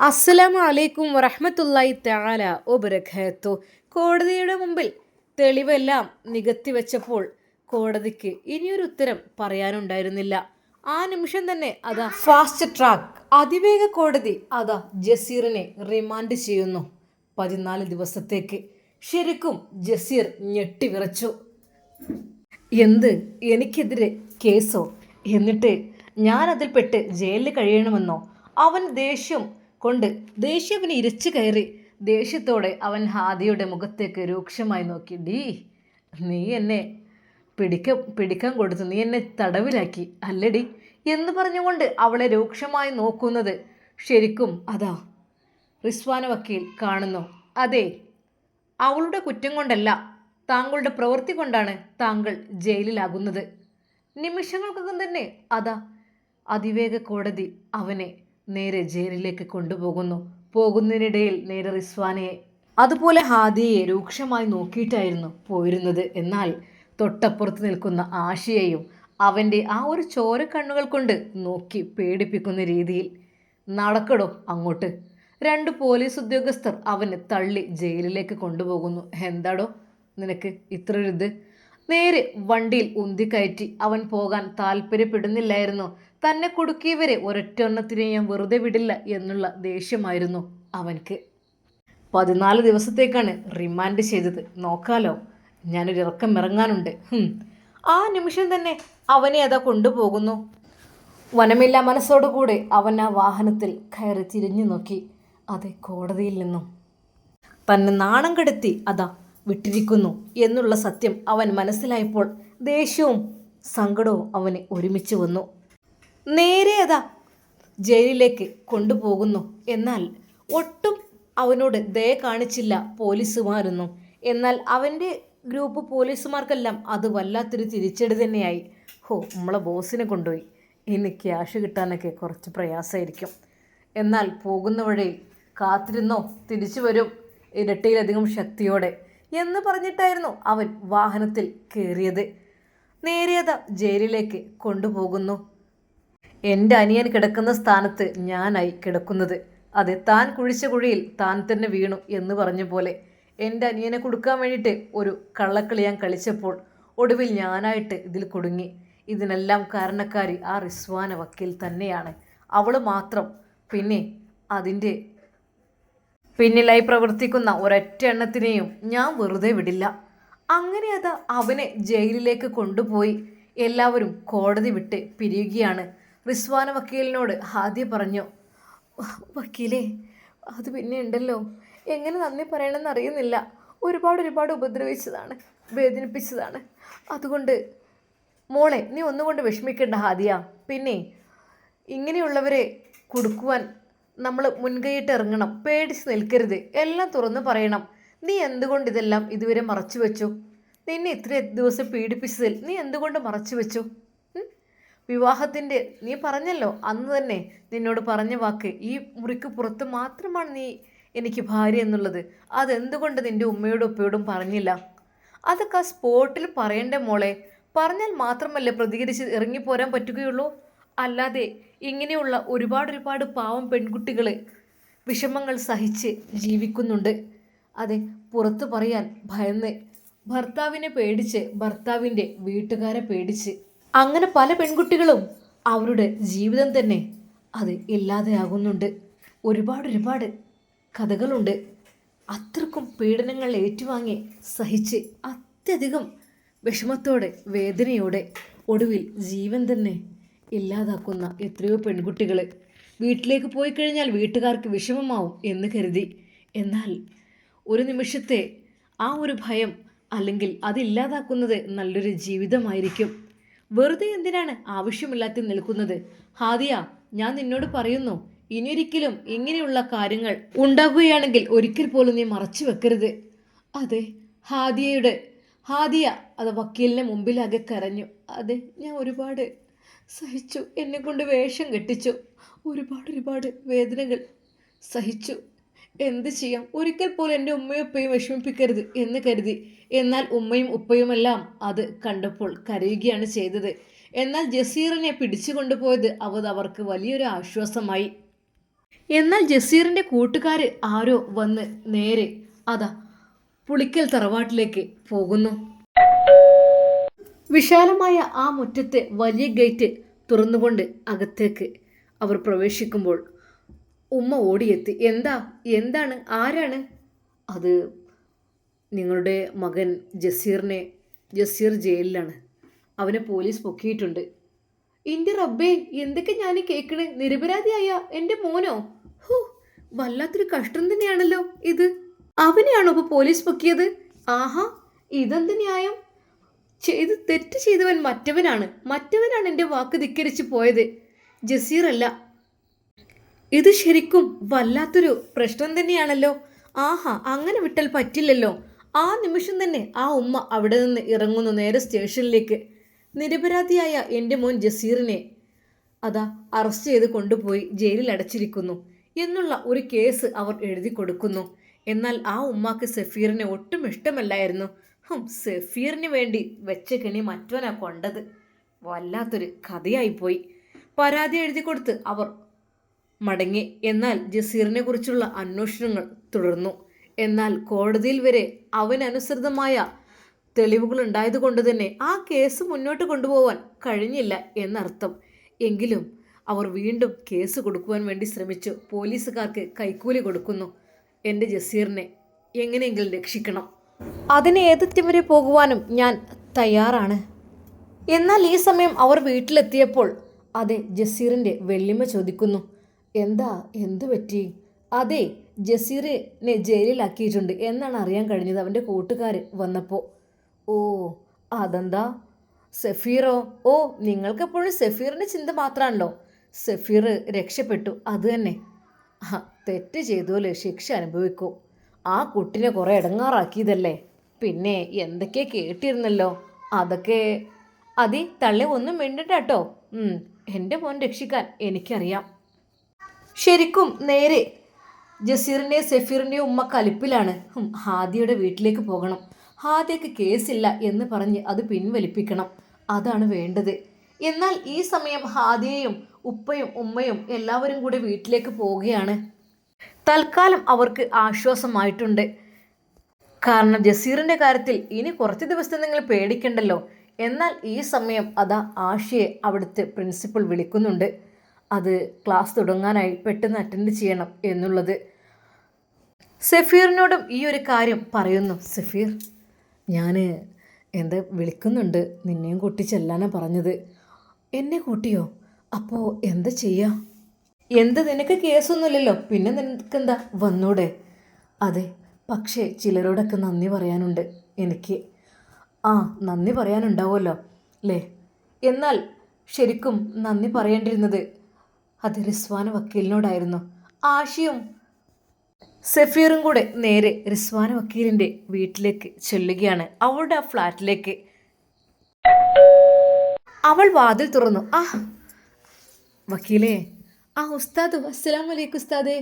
അസ്സലാമു അലൈക്കും വറഹ്മത്തുള്ളാഹി തആല വബറകാത്തു. കോടതിയുടെ മുമ്പിൽ തെളിവെല്ലാം നികത്തി വെച്ചപ്പോൾ കോടതിക്ക് ഇനിയൊരു ഉത്തരം പറയാനുണ്ടായിരുന്നില്ല. ആ നിമിഷം തന്നെ അതാ ഫാസ്റ്റ് ട്രാക്ക് അതിവേഗ കോടതി അതാ ജസീറിനെ റിമാൻഡ് ചെയ്യുന്നു 14 ദിവസത്തേക്ക്. ശരിക്കും ജസീർ ഞെട്ടിവിറച്ചു. എന്ത്, എനിക്കെതിരെ കേസോ? എന്നിട്ട് ഞാൻ അതിൽ പെട്ട് ജയിലിൽ കഴിയണമെന്നോ? അവൻ ദേഷ്യവന് ഇരച്ചു കയറി. ദേഷ്യത്തോടെ അവൻ ഹാദിയുടെ മുഖത്തേക്ക് രൂക്ഷമായി നോക്കി. നീ എന്നെ പിടിക്കാൻ കൊടുത്തു, നീ എന്നെ തടവിലാക്കി അല്ലടി എന്ന് പറഞ്ഞുകൊണ്ട് അവളെ രൂക്ഷമായി നോക്കുന്നത് ശരിക്കും അതാ റിസ്വാന വക്കീൽ കാണുന്നു. അതെ, അവളുടെ കുറ്റം കൊണ്ടല്ല, താങ്കളുടെ പ്രവൃത്തി കൊണ്ടാണ് താങ്കൾ ജയിലിലാകുന്നത്. നിമിഷങ്ങൾക്കകം തന്നെ അതാ അതിവേഗ കോടതി അവനെ നേരെ ജയിലിലേക്ക് പോകുന്നതിനിടയിൽ നേരെ റിസ്വാനയെ അതുപോലെ ഹാദിയെ രൂക്ഷമായി നോക്കിയിട്ടായിരുന്നു പോയിരുന്നത്. എന്നാൽ തൊട്ടപ്പുറത്ത് നിൽക്കുന്ന ആഷിയെയും അവൻ്റെ ആ ഒരു ചോര കണ്ണുകൾ കൊണ്ട് നോക്കി പേടിപ്പിക്കുന്ന രീതിയിൽ നടക്കടോ അങ്ങോട്ട്. 2 പോലീസ് ഉദ്യോഗസ്ഥർ അവനെ തള്ളി ജയിലിലേക്ക് കൊണ്ടുപോകുന്നു. എന്താടോ നിനക്ക് ഇത്രയൊരിത്? നേരെ വണ്ടിയിൽ ഉന്തിക്കയറ്റി. അവൻ പോകാൻ താല്പര്യപ്പെടുന്നില്ലായിരുന്നു. തന്നെ കുടുക്കിയവരെ ഒരൊറ്റെണ്ണത്തിനെ ഞാൻ വെറുതെ വിടില്ല എന്നുള്ള ദേഷ്യമായിരുന്നു അവൻക്ക്. 14 ദിവസത്തേക്കാണ് റിമാൻഡ് ചെയ്തത്. നോക്കാലോ, ഞാനൊരിറക്കം ഇറങ്ങാനുണ്ട്. ആ നിമിഷം തന്നെ അവനെ അതാ കൊണ്ടുപോകുന്നു. വനമില്ല മനസ്സോടുകൂടെ അവൻ ആ വാഹനത്തിൽ കയറി തിരിഞ്ഞു നോക്കി. അതെ, കോടതിയിൽ നിന്നും തന്നെ നാണം കെടുത്തി അതാ വിട്ടിരിക്കുന്നു എന്നുള്ള സത്യം അവൻ മനസ്സിലായപ്പോൾ ദേഷ്യവും സങ്കടവും അവന് ഒരുമിച്ച് വന്നു. നേരെ അതാ ജയിലിലേക്ക് കൊണ്ടുപോകുന്നു. എന്നാൽ ഒട്ടും അവനോട് ദയ കാണിച്ചില്ല പോലീസുമാരൊന്നും. എന്നാൽ അവൻ്റെ ഗ്രൂപ്പ് പോലീസുമാർക്കെല്ലാം അത് വല്ലാത്തൊരു തിരിച്ചടി തന്നെയായി. നമ്മളെ ബോസിനെ കൊണ്ടുപോയി, ഇനി ക്യാഷ് കിട്ടാനൊക്കെ കുറച്ച് പ്രയാസമായിരിക്കും. എന്നാൽ പോകുന്ന വഴിയിൽ കാത്തിരുന്നോ, തിരിച്ചു വരും ഇരട്ടിയിലധികം ശക്തിയോടെ എന്ന് പറഞ്ഞിട്ടായിരുന്നു അവൻ വാഹനത്തിൽ കയറിയത്. നേരിയത ജയിലിലേക്ക് കൊണ്ടുപോകുന്നു. എൻ്റെ അനിയൻ കിടക്കുന്ന സ്ഥാനത്ത് ഞാനായി കിടക്കുന്നത്. അതെ, താൻ കുഴിച്ച കുഴിയിൽ താൻ തന്നെ വീണു എന്ന് പറഞ്ഞ പോലെ എൻ്റെ അനിയനെ കൊടുക്കാൻ വേണ്ടിയിട്ട് ഒരു കള്ളക്കളി ഞാൻ കളിച്ചപ്പോൾ ഒടുവിൽ ഞാനായിട്ട് ഇതിൽ കുടുങ്ങി. ഇതിനെല്ലാം കാരണക്കാരി ആ റിസ്വാന വക്കീൽ തന്നെയാണ്. അവൾ മാത്രം. പിന്നെ അതിൻ്റെ പിന്നിലായി പ്രവർത്തിക്കുന്ന ഒരൊറ്റ എണ്ണത്തിനെയും ഞാൻ വെറുതെ വിടില്ല. അങ്ങനെ അത് അവനെ ജയിലിലേക്ക് കൊണ്ടുപോയി. എല്ലാവരും കോടതി വിട്ട് പിരിയുകയാണ്. റിസ്വാന വക്കീലിനോട് ഹാദിയ പറഞ്ഞു, വക്കീലേ, അത് പിന്നെ ഉണ്ടല്ലോ, എങ്ങനെ നന്ദി പറയണമെന്ന് അറിയുന്നില്ല. ഒരുപാട് ഉപദ്രവിച്ചതാണ്, വേദനിപ്പിച്ചതാണ്. അതുകൊണ്ട് മോളെ, നീ ഒന്നുകൊണ്ട് വിഷമിക്കേണ്ട ഹാദിയ. പിന്നെ ഇങ്ങനെയുള്ളവരെ കുടുക്കുവാൻ നമ്മൾ മുൻകൈയിട്ട് ഇറങ്ങണം. പേടിച്ച് നിൽക്കരുത്, എല്ലാം തുറന്നു പറയണം. നീ എന്തുകൊണ്ട് ഇതെല്ലാം ഇതുവരെ മറച്ചു വെച്ചു? നിന്നെ ഇത്രയും ദിവസം പീഡിപ്പിച്ചതിൽ നീ എന്തുകൊണ്ട് മറച്ചു വെച്ചു? വിവാഹത്തിൻ്റെ നീ പറഞ്ഞല്ലോ അന്ന് തന്നെ, നിന്നോട് പറഞ്ഞ വാക്ക്, ഈ മുറിക്ക് പുറത്ത് മാത്രമാണ് നീ എനിക്ക് ഭാര്യ എന്നുള്ളത്. അതെന്തുകൊണ്ട് നിൻ്റെ ഉമ്മയോടും ഉപ്പയോടും പറഞ്ഞില്ല? അതൊക്കെ ആ സ്പോട്ടിൽ പറയണ്ടേ മോളെ. പറഞ്ഞാൽ മാത്രമല്ലേ പ്രതികരിച്ച് ഇറങ്ങിപ്പോരാൻ പറ്റുകയുള്ളൂ. അല്ലാതെ ഇങ്ങനെയുള്ള ഒരുപാട് പാവം പെൺകുട്ടികൾ വിഷമങ്ങൾ സഹിച്ച് ജീവിക്കുന്നുണ്ട്. അതെ, പുറത്തു പറയാൻ ഭയന്ന്, ഭർത്താവിനെ പേടിച്ച്, ഭർത്താവിൻ്റെ വീട്ടുകാരെ പേടിച്ച്, അങ്ങനെ പല പെൺകുട്ടികളും അവരുടെ ജീവിതം തന്നെ അത് ഇല്ലാതെയാകുന്നുണ്ട്. ഒരുപാട് കഥകളുണ്ട്. അത്രക്കും പീഡനങ്ങൾ ഏറ്റുവാങ്ങി സഹിച്ച് അത്യധികം വിഷമത്തോടെ വേദനയോടെ ഒടുവിൽ ജീവൻ തന്നെ ഇല്ലാതാക്കുന്ന എത്രയോ പെൺകുട്ടികൾ. വീട്ടിലേക്ക് പോയി കഴിഞ്ഞാൽ വീട്ടുകാർക്ക് വിഷമമാവും എന്ന് കരുതി. എന്നാൽ ഒരു നിമിഷത്തെ ആ ഒരു ഭയം അല്ലെങ്കിൽ അതില്ലാതാക്കുന്നത് നല്ലൊരു ജീവിതമായിരിക്കും. വെറുതെ എന്തിനാണ് ആവശ്യമില്ലാത്ത നിൽക്കുന്നത്? ഹാദിയ, ഞാൻ നിന്നോട് പറയുന്നു, ഇനിയൊരിക്കലും ഇങ്ങനെയുള്ള കാര്യങ്ങൾ ഉണ്ടാകുകയാണെങ്കിൽ ഒരിക്കൽ പോലും നീ മറച്ചു വെക്കരുത്. അതെ, ഹാദിയ അത് വക്കീലിനെ മുമ്പിലാകെ കരഞ്ഞു. അതെ, ഞാൻ ഒരുപാട് സഹിച്ചു, എന്നെക്കൊണ്ട് വേഷം കെട്ടിച്ചു, ഒരുപാട് വേദനകൾ സഹിച്ചു. എന്ത് ചെയ്യാം, ഒരിക്കൽ പോലും എൻ്റെ ഉമ്മയും ഉപ്പയും വിഷമിപ്പിക്കരുത് എന്ന് കരുതി. എന്നാൽ ഉമ്മയും ഉപ്പയുമെല്ലാം അത് കണ്ടപ്പോൾ കരയുകയാണ് ചെയ്തത്. എന്നാൽ ജസീറിനെ പിടിച്ചു കൊണ്ടുപോയത് അവർക്ക് വലിയൊരു ആശ്വാസമായി. എന്നാൽ ജസീറിൻ്റെ കൂട്ടുകാർ ആരോ വന്ന് നേരെ അതാ പുളിക്കൽ തറവാട്ടിലേക്ക് പോകുന്നു. വിശാലമായ ആ മുറ്റത്തെ വലിയ ഗേറ്റ് തുറന്നുകൊണ്ട് അകത്തേക്ക് അവർ പ്രവേശിക്കുമ്പോൾ ഉമ്മ ഓടിയെത്തി. എന്താണ് ആരാണ്? അത് നിങ്ങളുടെ മകൻ ജസീർ ജയിലിലാണ്. അവനെ പോലീസ് പൊക്കിയിട്ടുണ്ട്. എൻ്റെ റബ്ബേ, എന്തൊക്കെ ഞാൻ കേൾക്കണ്! നിരപരാധിയായ എൻ്റെ മോനോ? ഹോ, വല്ലാത്തൊരു കഷ്ടം തന്നെയാണല്ലോ ഇത്. അവനെയാണോ ഇപ്പോൾ പോലീസ് പൊക്കിയത്? ആഹാ, ഇതെന്ത് ന്യായം! തെറ്റ് ചെയ്തവൻ മറ്റവനാണ് എൻ്റെ വാക്ക് ധിക്കരിച്ച് പോയത്, ജസീറല്ല. ഇത് ശരിക്കും വല്ലാത്തൊരു പ്രശ്നം തന്നെയാണല്ലോ. ആഹാ, അങ്ങനെ വിട്ടാൽ പറ്റില്ലല്ലോ. ആ നിമിഷം തന്നെ ആ ഉമ്മ അവിടെ നിന്ന് ഇറങ്ങുന്നു നേരെ സ്റ്റേഷനിലേക്ക്. നിരപരാധിയായ എൻ്റെ മോൻ ജസീറിനെ അതാ അറസ്റ്റ് ചെയ്ത് കൊണ്ടുപോയി ജയിലിൽ അടച്ചിരിക്കുന്നു എന്നുള്ള ഒരു കേസ് അവർ എഴുതി കൊടുക്കുന്നു. എന്നാൽ ആ ഉമ്മാക്ക് സഫീറിനെ ഒട്ടും ഇഷ്ടമല്ലായിരുന്നു. സഫീറിന് വേണ്ടി വെച്ച കെണി മറ്റവനാ കൊണ്ടത്. വല്ലാത്തൊരു കഥയായിപ്പോയി. പരാതി എഴുതി കൊടുത്ത് അവർ മടങ്ങി. എന്നാൽ ജസീറിനെ കുറിച്ചുള്ള അന്വേഷണങ്ങൾ തുടർന്നു. എന്നാൽ കോടതിയിൽ വരെ അവനനുസൃതമായ തെളിവുകൾ ഉണ്ടായതുകൊണ്ട് തന്നെ ആ കേസ് മുന്നോട്ട് കൊണ്ടുപോകാൻ കഴിഞ്ഞില്ല എന്നർത്ഥം. എങ്കിലും അവർ വീണ്ടും കേസ് കൊടുക്കുവാൻ വേണ്ടി ശ്രമിച്ചു. പോലീസുകാർക്ക് കൈക്കൂലി കൊടുക്കുന്നു. എൻ്റെ ജസീറിനെ എങ്ങനെയെങ്കിലും രക്ഷിക്കണം, അതിന് ഏതറ്റം വരെ പോകുവാനും ഞാൻ തയ്യാറാണ്. എന്നാൽ ഈ സമയം അവർ വീട്ടിലെത്തിയപ്പോൾ അതെ, ജസീറിൻ്റെ വെള്ളിമ ചോദിക്കുന്നു. എന്തു പറ്റി? അതെ, ജസീറിനെ ജയിലിലാക്കിയിട്ടുണ്ട് എന്നാണ് അറിയാൻ കഴിഞ്ഞത് അവൻ്റെ കൂട്ടുകാർ വന്നപ്പോൾ. ഓ, അതെന്താ? സഫീറോ? ഓ, നിങ്ങൾക്കെപ്പോഴും സഫീറിൻ്റെ ചിന്ത മാത്രമാണല്ലോ. സഫീർ രക്ഷപ്പെട്ടു, അത് തന്നെ. തെറ്റ് ചെയ്തോലെ ശിക്ഷ അനുഭവിക്കൂ. ആ കുട്ടിനെ കുറേ ഇടങ്ങാറാക്കിയതല്ലേ. പിന്നെ എന്തൊക്കെ കേട്ടിരുന്നല്ലോ. അതൊക്കെ തള്ളെ ഒന്നും മിണ്ടണ്ട കേട്ടോ. എൻ്റെ മോൻ രക്ഷിക്കാൻ എനിക്കറിയാം. ശരിക്കും നേരെ ജസീറിൻ്റെയും സഫീറിൻ്റെയും ഉമ്മ കലിപ്പിലാണ്. ഹാദിയുടെ വീട്ടിലേക്ക് പോകണം. ഹാദിയക്ക് കേസില്ല എന്ന് പറഞ്ഞ് അത് പിൻവലിപ്പിക്കണം. അതാണ് വേണ്ടത്. എന്നാൽ ഈ സമയം ഹാദിയയും ഉപ്പയും ഉമ്മയും എല്ലാവരും കൂടെ വീട്ടിലേക്ക് പോവുകയാണ്. തൽക്കാലം അവർക്ക് ആശ്വാസമായിട്ടുണ്ട്. കാരണം ജസീറിൻ്റെ കാര്യത്തിൽ ഇനി കുറച്ച് ദിവസത്തെ നിങ്ങൾ പേടിക്കണ്ടല്ലോ. എന്നാൽ ഈ സമയം അതാ ആഷിയെ അവിടുത്തെ പ്രിൻസിപ്പൽ വിളിക്കുന്നുണ്ട്. അത് ക്ലാസ് തുടങ്ങാനായി പെട്ടെന്ന് അറ്റൻഡ് ചെയ്യണം എന്നുള്ളത്. സഫീറിനോടും ഈ ഒരു കാര്യം പറയുന്നു. സഫീർ, ഞാൻ വിളിക്കുന്നുണ്ട്, നിന്നെയും കൂട്ടി ചെല്ലാനാണ് പറഞ്ഞത്. എന്നെ കൂട്ടിയോ? അപ്പോൾ എന്താ ചെയ്യുക? നിനക്ക് കേസൊന്നുമില്ലല്ലോ, പിന്നെ നിനക്കെന്താ വന്നൂടെ? അതെ, പക്ഷേ ചിലരോടൊക്കെ നന്ദി പറയാനുണ്ട് എനിക്ക്. നന്ദി പറയാനുണ്ടാവുമല്ലോ അല്ലേ? എന്നാൽ ശരിക്കും നന്ദി പറയേണ്ടിയിരുന്നത് അത് റിസ്വാന വക്കീലിനോടായിരുന്നു. ആഷിയും സഫീറും കൂടെ നേരെ റിസ്വാന വക്കീലിൻ്റെ വീട്ടിലേക്ക് ചെല്ലുകയാണ്, അവളുടെ ആ ഫ്ലാറ്റിലേക്ക്. അവൾ വാതിൽ തുറന്നു. വക്കീലേ, ഉസ്താദ്, അസ്സലാമു അലൈക്കും ഉസ്താദേ.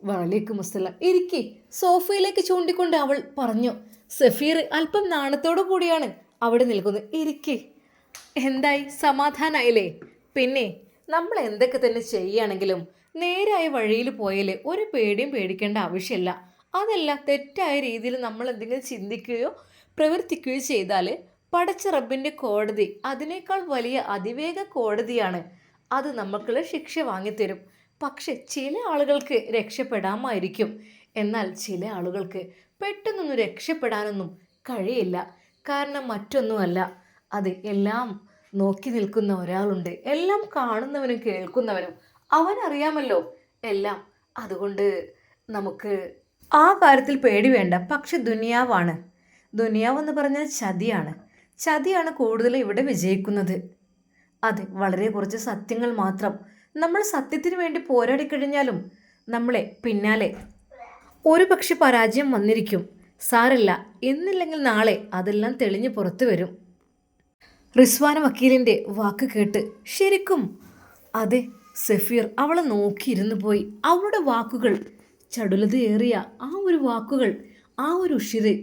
വലൈക്കും അസ്സലാം. ഇരിക്കെ, സോഫയിലേക്ക് ചൂണ്ടിക്കൊണ്ട് അവൾ പറഞ്ഞു. സഫീർ അല്പം നാണത്തോടു കൂടിയാണ് അവിടെ നിൽക്കുന്നത്. ഇരിക്കെ. എന്തായി, സമാധാനായില്ലേ? പിന്നെ നമ്മൾ എന്തൊക്കെ തന്നെ ചെയ്യുകയാണെങ്കിലും നേരായ വഴിയിൽ പോയാൽ ഒരു പേടിയും പേടിക്കേണ്ട ആവശ്യമില്ല. അതല്ല, തെറ്റായ രീതിയിൽ നമ്മൾ എന്തെങ്കിലും ചിന്തിക്കുകയോ പ്രവർത്തിക്കുകയോ ചെയ്താൽ പടച്ച റബ്ബിൻ്റെ കോടതി അതിനേക്കാൾ വലിയ അതിവേഗ കോടതിയാണ്. അത് നമുക്കുള്ള ശിക്ഷ വാങ്ങിത്തരും. പക്ഷെ ചില ആളുകൾക്ക് രക്ഷപ്പെടാമായിരിക്കും. എന്നാൽ ചില ആളുകൾക്ക് പെട്ടെന്നൊന്നും രക്ഷപ്പെടാനൊന്നും കഴിയില്ല. കാരണം മറ്റൊന്നുമല്ല, അത് എല്ലാം നോക്കി നിൽക്കുന്ന ഒരാളുണ്ട്. എല്ലാം കാണുന്നവനും കേൾക്കുന്നവനും അവനറിയാമല്ലോ എല്ലാം. അതുകൊണ്ട് നമുക്ക് ആ കാര്യത്തിൽ പേടി വേണ്ട. പക്ഷെ ദുനിയാവെന്ന് പറഞ്ഞാൽ ചതിയാണ് കൂടുതൽ ഇവിടെ വിജയിക്കുന്നത്. അതെ, വളരെ കുറച്ച് സത്യങ്ങൾ മാത്രം. നമ്മൾ സത്യത്തിന് വേണ്ടി പോരാടിക്കഴിഞ്ഞാലും നമ്മളെ പിന്നാലെ ഒരു പക്ഷെ പരാജയം വന്നിരിക്കും. സാരല്ല, ഇന്നില്ലെങ്കിൽ നാളെ അതെല്ലാം തെളിഞ്ഞ് പുറത്തു വരും. റിസ്വാന വക്കീലിൻ്റെ വാക്ക് കേട്ട് ശരിക്കും അതെ, സഫീർ അവളെ നോക്കിയിരുന്നു പോയി. അവളുടെ വാക്കുകൾ, ചടുലതയേറിയ ആ ഒരു വാക്കുകൾ, ആ ഒരു ഉഷിര്,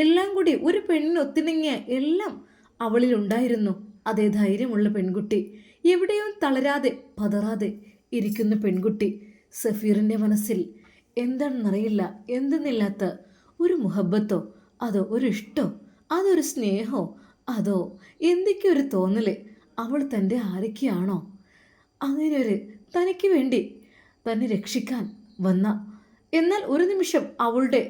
എല്ലാം കൂടി ഒരു പെണ്ണിനൊത്തിണങ്ങിയ എല്ലാം അവളിലുണ്ടായിരുന്നു. അതേ, ധൈര്യമുള്ള പെൺകുട്ടി, എവിടെയും തളരാതെ പതറാതെ ഇരിക്കുന്ന പെൺകുട്ടി. സഫീറിൻ്റെ മനസ്സിൽ എന്താണെന്നറിയില്ല, എന്തെന്നില്ലാത്ത ഒരു മുഹബത്തോ അതോ ഒരു ഇഷ്ടോ അതൊരു സ്നേഹമോ അതോ എന്തൊക്കെ ഒരു തോന്നൽ അവൾ തൻ്റെ ആരൊക്കെയാണോ അങ്ങനെ ഒരു തനിക്ക് വേണ്ടി തന്നെ രക്ഷിക്കാൻ വന്ന. എന്നാൽ ഒരു നിമിഷം അവളുടെ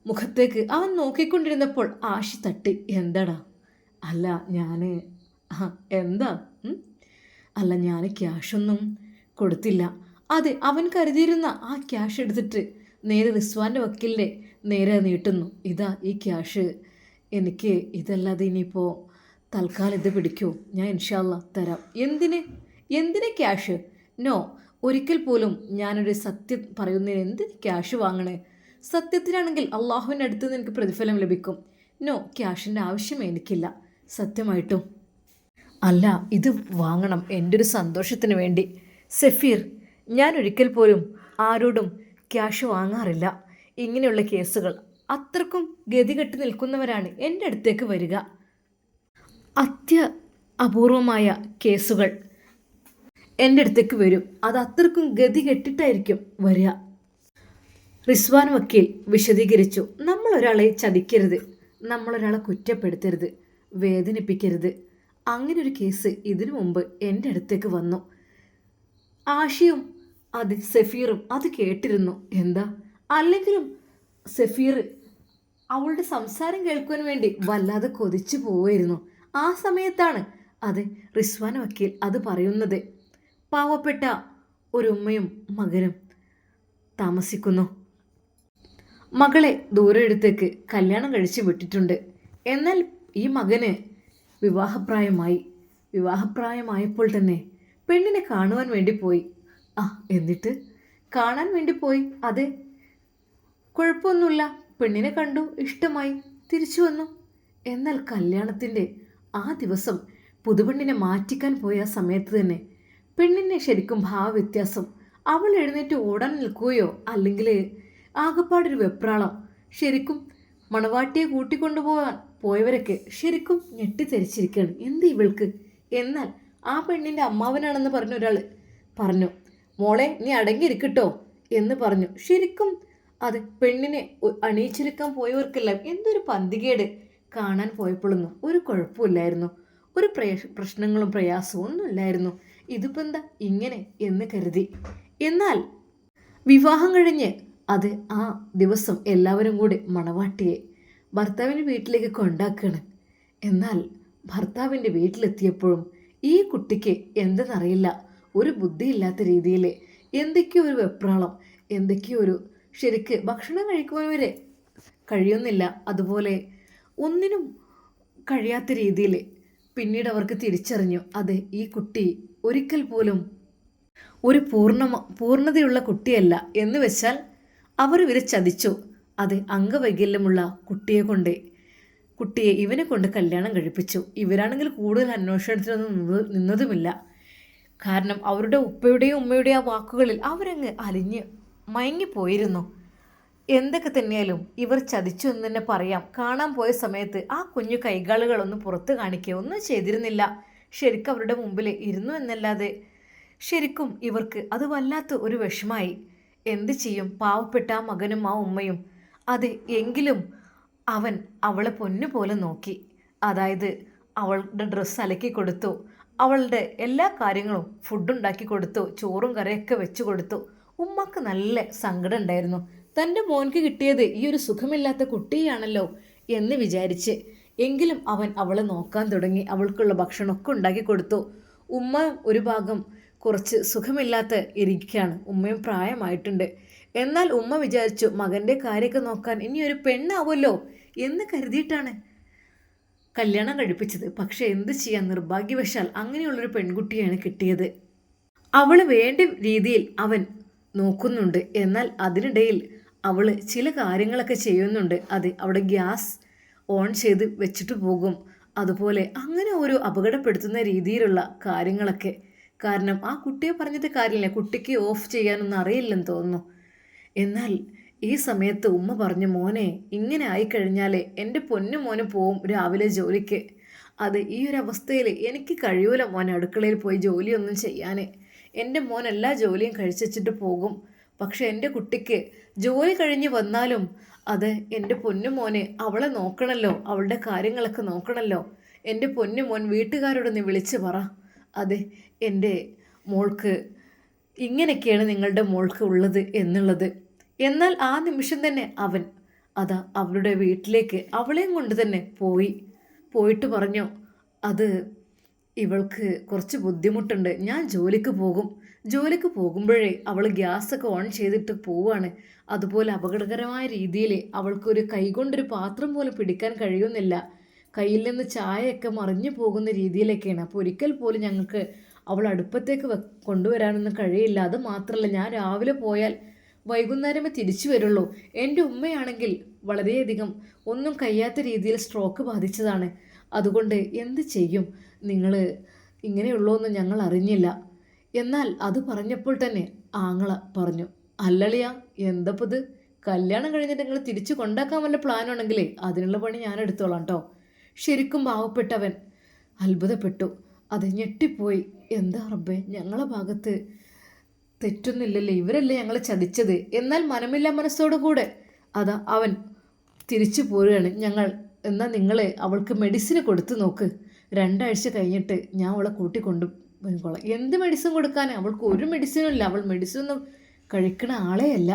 മുഖത്തേക്ക് അവൻ നോക്കിക്കൊണ്ടിരുന്നപ്പോൾ ആശി തട്ടി. എന്താടാ? അല്ല ഞാൻ എന്താ അല്ല ഞാൻ ക്യാഷൊന്നും കൊടുത്തില്ല. അതെ, അവൻ കരുതിയിരുന്ന ആ ക്യാഷ് എടുത്തിട്ട് നേരെ റിസ്വാൻ്റെ വക്കീലിൻ്റെ നേരെ നീട്ടുന്നു. ഇതാ ഈ ക്യാഷ്, എനിക്ക് ഇതല്ലാതെ ഇനിയിപ്പോൾ തൽക്കാലം ഇത് പിടിക്കൂ, ഞാൻ ഇൻഷാ അല്ലാ തരാം. എന്തിന് ക്യാഷ്? നോ, ഒരിക്കൽ പോലും ഞാനൊരു സത്യം പറയുന്നതിന് എന്തിന് ക്യാഷ് വാങ്ങണേ? സത്യത്തിനാണെങ്കിൽ അള്ളാഹുവിൻ്റെ അടുത്ത് നിന്ന് എനിക്ക് പ്രതിഫലം ലഭിക്കും. നോ, ക്യാഷിൻ്റെ ആവശ്യമേ എനിക്കില്ല സത്യമായിട്ടും. അല്ല, ഇത് വാങ്ങണം എൻ്റെ ഒരു സന്തോഷത്തിന് വേണ്ടി. സഫീർ, ഞാൻ ഒരിക്കൽ പോലും ആരോടും ക്യാഷ് വാങ്ങാറില്ല. ഇങ്ങനെയുള്ള കേസുകൾ അത്രക്കും ഗതികെട്ട് നിൽക്കുന്നവരാണ് എൻ്റെ അടുത്തേക്ക് വരിക. അപൂർവമായ കേസുകൾ എൻ്റെ അടുത്തേക്ക് വരും. അത് അത്രക്കും ഗതി കെട്ടിട്ടായിരിക്കും വരിക. റിസ്വാൻ വക്കീൽ വിശദീകരിച്ചു. നമ്മളൊരാളെ ചതിക്കരുത്, നമ്മളൊരാളെ കുറ്റപ്പെടുത്തരുത്, വേദനിപ്പിക്കരുത്. അങ്ങനെ ഒരു കേസ് ഇതിനു മുമ്പ് എൻ്റെ അടുത്തേക്ക് വന്നു. ആഷിയും അത് സഫീറും അത് കേട്ടിരുന്നു. എന്താ? അല്ലെങ്കിലും സഫീർ അവളുടെ സംസാരം കേൾക്കുവാൻ വേണ്ടി വല്ലാതെ കൊതിച്ചു പോവുമായിരുന്നു. ആ സമയത്താണ് അത് റിസ്വാൻ വക്കീൽ അത് പറയുന്നത്. പാവപ്പെട്ട ഒരു ഉമ്മയും മകനും താമസിക്കുന്നു. മകളെ ദൂരെടുത്തേക്ക് കല്യാണം കഴിച്ച് വിട്ടിട്ടുണ്ട്. എന്നാൽ ഈ മകന് വിവാഹപ്രായമായപ്പോൾ തന്നെ പെണ്ണിനെ കാണുവാൻ വേണ്ടി പോയി. എന്നിട്ട് കാണാൻ വേണ്ടി പോയി. അതെ, കുഴപ്പമൊന്നുമില്ല, പെണ്ണിനെ കണ്ടു, ഇഷ്ടമായി, തിരിച്ചു വന്നു. എന്നാൽ കല്യാണത്തിൻ്റെ ആ ദിവസം പുതുപെണ്ണിനെ മാറ്റിക്കാൻ പോയ സമയത്ത് തന്നെ പെണ്ണിനെ ശരിക്കും ഭാവവ്യത്യാസം. അവൾ എഴുന്നേറ്റ് ഓടാൻ നിൽക്കുകയോ അല്ലെങ്കിൽ ആകപ്പാടൊരു വെപ്രാളം. ശരിക്കും മണവാട്ടിയെ കൂട്ടിക്കൊണ്ടുപോകാൻ പോയവരൊക്കെ ശരിക്കും ഞെട്ടിത്തെരിച്ചിരിക്കുകയാണ്. എന്ത് ഇവൾക്ക്? എന്നാൽ ആ പെണ്ണിൻ്റെ അമ്മാവനാണെന്ന് പറഞ്ഞ ഒരാൾ പറഞ്ഞു, മോളെ നീ അടങ്ങിയിരിക്കട്ടോ എന്ന് പറഞ്ഞു. ശരിക്കും അത് പെണ്ണിനെ അണിയിച്ചൊരുക്കാൻ പോയവർക്കെല്ലാം എന്തൊരു പന്തികേട്. കാണാൻ പോയപ്പോഴൊന്നും ഒരു കുഴപ്പമില്ലായിരുന്നു, ഒരു പ്രശ്നങ്ങളും പ്രയാസവും ഒന്നുമില്ലായിരുന്നു. ഇതിപ്പോൾ എന്താ ഇങ്ങനെ എന്ന് കരുതി. എന്നാൽ വിവാഹം കഴിഞ്ഞ് അത് ആ ദിവസം എല്ലാവരും കൂടി മണവാട്ടിയെ ഭർത്താവിൻ്റെ വീട്ടിലേക്ക് കൊണ്ടാക്കുകയാണ്. എന്നാൽ ഭർത്താവിൻ്റെ വീട്ടിലെത്തിയപ്പോഴും ഈ കുട്ടിക്ക് എന്തെന്നറിയില്ല, ഒരു ബുദ്ധിയില്ലാത്ത രീതിയിൽ എന്തൊക്കെയോ ഒരു വെപ്രാളം, എന്തൊക്കെയോ ഒരു ശരിക്ക് ഭക്ഷണം കഴിക്കുവാൻ വരെ കഴിയുന്നില്ല. അതുപോലെ ഒന്നിനും കഴിയാത്ത രീതിയിൽ പിന്നീട് അവർക്ക് തിരിച്ചറിഞ്ഞു, അതെ ഈ കുട്ടി ഒരിക്കൽ പോലും ഒരു പൂർണ്ണതയുള്ള കുട്ടിയല്ല എന്ന് വെച്ചാൽ അവർ ഇവരെ ചതിച്ചു. അത് അംഗവൈകല്യമുള്ള കുട്ടിയെ ഇവനെ കൊണ്ട് കല്യാണം കഴിപ്പിച്ചു. ഇവരാണെങ്കിൽ കൂടുതൽ അന്വേഷണത്തിനൊന്നും നിന്നതുമില്ല. കാരണം അവരുടെ ഉപ്പയുടെയും ഉമ്മയുടെയും ആ വാക്കുകളിൽ അവരങ്ങ് അലിഞ്ഞ് മയങ്ങിപ്പോയിരുന്നു. എന്തൊക്കെ തന്നെയാലും ഇവർ ചതിച്ചു എന്ന് തന്നെ പറയാം. കാണാൻ പോയ സമയത്ത് ആ കുഞ്ഞു കൈകാലുകളൊന്നും പുറത്ത് കാണിക്കുക ഒന്നും ചെയ്തിരുന്നില്ല. ശരിക്കും അവരുടെ മുമ്പിൽ ഇരുന്നു എന്നല്ലാതെ ശരിക്കും ഇവർക്ക് അത് വല്ലാത്ത ഒരു വിഷമായി. എന്ത് ചെയ്യും? പാവപ്പെട്ട ആ മകനും ആ ഉമ്മയും. അത് എങ്കിലും അവൻ അവളെ പൊന്നുപോലെ നോക്കി. അതായത് അവളുടെ ഡ്രസ്സ് അലക്കി കൊടുത്തു, അവളുടെ എല്ലാ കാര്യങ്ങളും ഫുഡുണ്ടാക്കി കൊടുത്തു, ചോറും കറിയൊക്കെ വെച്ച് കൊടുത്തു. ഉമ്മക്ക് നല്ല സങ്കടം ഉണ്ടായിരുന്നു. തൻ്റെ മോൻക്ക് കിട്ടിയത് ഈ ഒരു സുഖമില്ലാത്ത കുട്ടിയാണല്ലോ എന്ന് വിചാരിച്ച്. എങ്കിലും അവൻ അവളെ നോക്കാൻ തുടങ്ങി. അവൾക്കുള്ള ഭക്ഷണമൊക്കെ ഉണ്ടാക്കി കൊടുത്തു. ഉമ്മ ഒരു ഭാഗം കുറച്ച് സുഖമില്ലാത്ത ഇരിക്കുകയാണ്. ഉമ്മയും പ്രായമായിട്ടുണ്ട്. എന്നാൽ ഉമ്മ വിചാരിച്ചു മകൻ്റെ കാര്യമൊക്കെ നോക്കാൻ ഇനിയൊരു പെണ്ണാവുമല്ലോ എന്ന് കരുതിയിട്ടാണ് കല്യാണം കഴിപ്പിച്ചത്. പക്ഷേ എന്ത് ചെയ്യാൻ, നിർഭാഗ്യവശാൽ അങ്ങനെയുള്ളൊരു പെൺകുട്ടിയാണ് കിട്ടിയത്. അവൾ വേണ്ട രീതിയിൽ അവൻ നോക്കുന്നുണ്ട്. എന്നാൽ അതിനിടയിൽ അവൾ ചില കാര്യങ്ങളൊക്കെ ചെയ്യുന്നുണ്ട്. അത് അവിടെ ഗ്യാസ് ഓൺ ചെയ്ത് വെച്ചിട്ട് പോകും. അതുപോലെ അങ്ങനെ ഒരു അപകടപ്പെടുത്തുന്ന രീതിയിലുള്ള കാര്യങ്ങളൊക്കെ. കാരണം ആ കുട്ടിയെ പറഞ്ഞിട്ട് കാര്യമില്ല, കുട്ടിക്ക് ഓഫ് ചെയ്യാനൊന്നും അറിയില്ലെന്ന് തോന്നുന്നു. എന്നാൽ ഈ സമയത്ത് ഉമ്മ പറഞ്ഞു, മോനെ ഇങ്ങനെ ആയിക്കഴിഞ്ഞാൽ എൻ്റെ പൊന്നു മോന് പോവും രാവിലെ ജോലിക്ക്. അത് ഈ ഒരു അവസ്ഥയിൽ എനിക്ക് കഴിയൂല മോനെ അടുക്കളയിൽ പോയി ജോലിയൊന്നും ചെയ്യാൻ. എൻ്റെ മോൻ എല്ലാ ജോലിയും കഴിച്ചിട്ട് പോകും. പക്ഷെ എൻ്റെ കുട്ടിക്ക് ജോലി കഴിഞ്ഞ് വന്നാലും അത് എൻ്റെ പൊന്നുമോനെ അവളെ നോക്കണമല്ലോ, അവളുടെ കാര്യങ്ങളൊക്കെ നോക്കണമല്ലോ. എൻ്റെ പൊന്നുമോൻ വീട്ടുകാരോടൊന്ന് വിളിച്ച് പറ. അതെ, എൻ്റെ മോൾക്ക് ഇങ്ങനെയൊക്കെയാണ് നിങ്ങളുടെ മോൾക്ക് ഉള്ളത് എന്നുള്ളത്. എന്നാൽ ആ നിമിഷം തന്നെ അവൻ അവളുടെ വീട്ടിലേക്ക് അവളെയും കൊണ്ട് തന്നെ പോയിട്ട് പറഞ്ഞു, അത് ഇവൾക്ക് കുറച്ച് ബുദ്ധിമുട്ടുണ്ട്, ഞാൻ ജോലിക്ക് പോകുമ്പോഴേ അവൾ ഗ്യാസൊക്കെ ഓൺ ചെയ്തിട്ട് പോവുകയാണ്. അതുപോലെ അപകടകരമായ രീതിയിൽ അവൾക്കൊരു കൈകൊണ്ടൊരു പാത്രം പോലും പിടിക്കാൻ കഴിയുന്നില്ല, കയ്യിൽ നിന്ന് ചായയൊക്കെ മറിഞ്ഞു പോകുന്ന രീതിയിലൊക്കെയാണ്. അപ്പോൾ ഒരിക്കൽ പോലും ഞങ്ങൾക്ക് അവൾ അടുപ്പത്തേക്ക് കൊണ്ടുവരാനൊന്നും കഴിയില്ല. അത് മാത്രമല്ല, ഞാൻ രാവിലെ പോയാൽ വൈകുന്നേരമേ തിരിച്ചു വരുള്ളൂ. എൻ്റെ ഉമ്മയാണെങ്കിൽ വളരെയധികം ഒന്നും കഴിയാത്ത രീതിയിൽ സ്ട്രോക്ക് ബാധിച്ചതാണ്. അതുകൊണ്ട് എന്ത് ചെയ്യും, നിങ്ങൾ ഇങ്ങനെയുള്ളൂന്ന് ഞങ്ങൾ അറിഞ്ഞില്ല. എന്നാൽ അത് പറഞ്ഞപ്പോൾ തന്നെ ആങ്ങള പറഞ്ഞു, അല്ലളിയ എന്തപ്പത്, കല്യാണം കഴിഞ്ഞിട്ട് നിങ്ങൾ തിരിച്ചു കൊണ്ടാക്കാൻ വല്ല പ്ലാനാണെങ്കിലേ അതിനുള്ള പണി ഞാൻ എടുത്തോളാം കേട്ടോ. ശരിക്കും പാവപ്പെട്ടവൻ അത്ഭുതപ്പെട്ടു. അത് ഞെട്ടിപ്പോയി. എന്താ റബ്ബേ, ഞങ്ങളെ ഭാഗത്ത് തെറ്റൊന്നുമില്ലല്ലേ, ഇവരല്ലേ ഞങ്ങളെ ചതിച്ചത്. എന്നാൽ മനമില്ല മനസ്സോടുകൂടെ അവൻ തിരിച്ചു പോരുകയാണ്. എന്നാൽ നിങ്ങളെ അവൾക്ക് മെഡിസിന് കൊടുത്തു നോക്ക്, 2 ആഴ്ച കഴിഞ്ഞിട്ട് ഞാൻ അവളെ കൂട്ടിക്കൊണ്ടു പോയിക്കോളാം. എന്ത് മെഡിസിൻ കൊടുക്കാൻ, അവൾക്ക് ഒരു മെഡിസിനും ഇല്ല, അവൾ മെഡിസിനൊന്നും കഴിക്കണ ആളെയല്ല.